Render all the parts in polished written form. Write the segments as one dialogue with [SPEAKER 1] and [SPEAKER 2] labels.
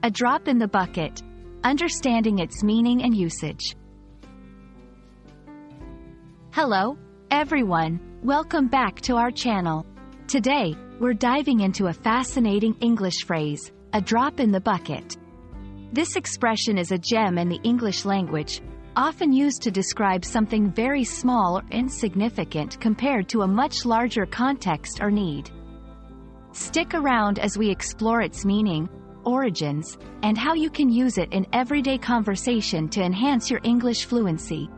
[SPEAKER 1] A drop in the bucket. Understanding its meaning and usage. Hello, everyone. Welcome back to our channel. Today, we're diving into a fascinating English phrase, a drop in the bucket. This expression is a gem in the English language, often used to describe something very small or insignificant compared to a much larger context or need. Stick around as we explore its meaning, origins, and how you can use it in everyday conversation to enhance your English fluency.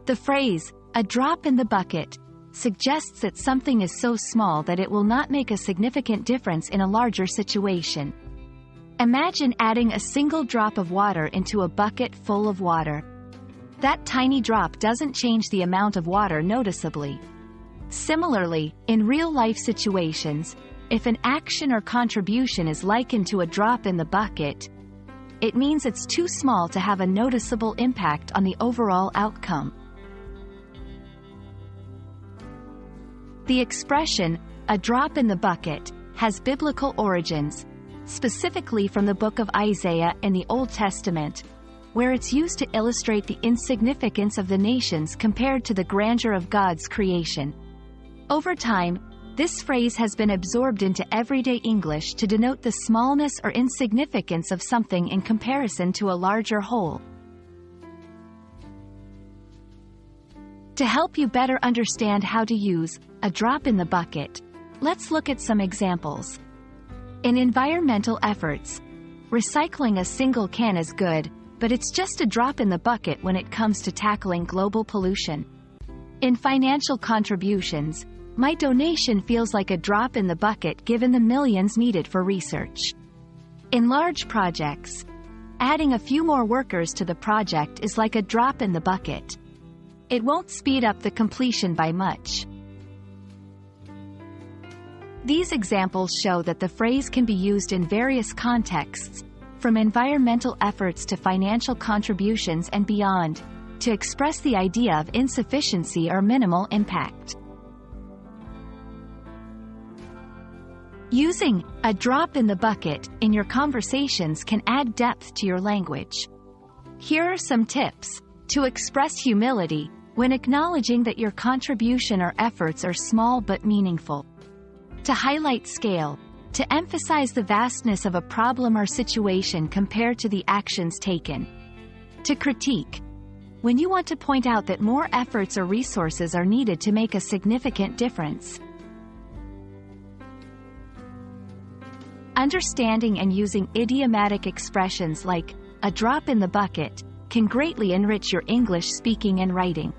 [SPEAKER 1] The phrase, a drop in the bucket, suggests that something is so small that it will not make a significant difference in a larger situation. Imagine adding a single drop of water into a bucket full of water. That tiny drop doesn't change the amount of water noticeably. Similarly, in real-life situations, if an action or contribution is likened to a drop in the bucket, it means it's too small to have a noticeable impact on the overall outcome. The expression, a drop in the bucket, has biblical origins, specifically from the book of Isaiah in the Old Testament, where it's used to illustrate the insignificance of the nations compared to the grandeur of God's creation. Over time, this phrase has been absorbed into everyday English to denote the smallness or insignificance of something in comparison to a larger whole. To help you better understand how to use a drop in the bucket, let's look at some examples. In environmental efforts, recycling a single can is good, but it's just a drop in the bucket when it comes to tackling global pollution. In financial contributions, my donation feels like a drop in the bucket given the millions needed for research. In large projects, adding a few more workers to the project is like a drop in the bucket. It won't speed up the completion by much. These examples show that the phrase can be used in various contexts, from environmental efforts to financial contributions and beyond, to express the idea of insufficiency or minimal impact. Using a drop in the bucket in your conversations can add depth to your language. Here are some tips to express humility when acknowledging that your contribution or efforts are small but meaningful. To highlight scale, to emphasize the vastness of a problem or situation compared to the actions taken. To critique, when you want to point out that more efforts or resources are needed to make a significant difference. Understanding and using idiomatic expressions like a drop in the bucket can greatly enrich your English speaking and writing.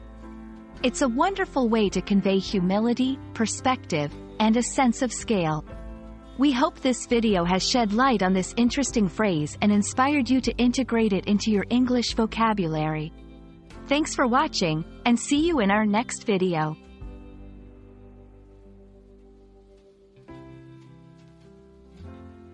[SPEAKER 1] It's a wonderful way to convey humility, perspective, and a sense of scale. We hope this video has shed light on this interesting phrase and inspired you to integrate it into your English vocabulary. Thanks for watching, and see you in our next video.